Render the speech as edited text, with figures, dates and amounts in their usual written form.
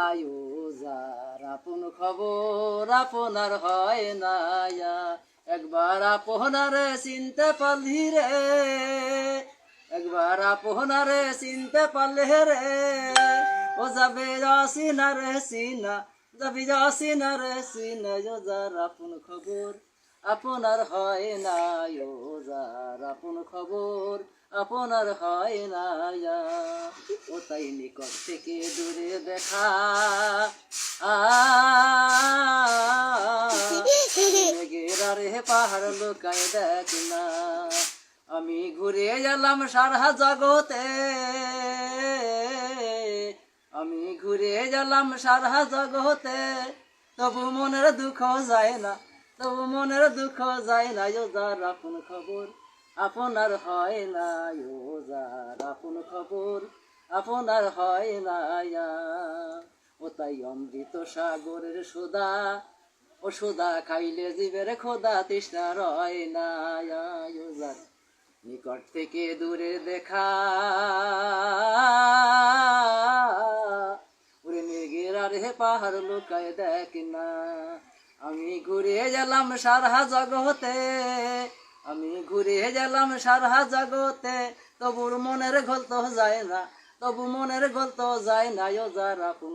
আয়ো যার আপন খবর আপনার হয় না, একবার আপনারে চিনতে পারলি রে, একবার আপনারে চিনতে পারলে রে, ও যাবে আসিনা রে সিনা, যাবি আসিনা রে সিনা, ও যার আপন খবর আপনার হয় না, ও যার আপন খবর আপনার হয় না, ও তাই নিকট থেকে দূরে দেখা মেঘেরারে পাহাড় লুকায় দেখ না। আমি ঘুরে গেলাম সারা জগতে, আমি ঘুরে গেলাম সারা জগতে, তবু মনের দুঃখ যায় না, তবু মনের দুঃখ যায় না, ও যার আপন খবর আপনার হয় না, ও যার আপন খবর আপনার হয় না, ও তাই অমৃত সাগরের সুধা, ও সুধা খাইলে জীবের খোদা তৃষ্ণা রয় না, ও যার নিকট থেকে দূরে দেখা ওরে মেঘের আর হে পাহাড় লুকায় দেখ না। আমি ঘুরে গেলাম সারা জগতে, আমি ঘুরে গেলাম সারা জগতে, তবুর মনের ঘোল তো যায় না, তবু মনের ঘোল তো যায় না, ও যার আপন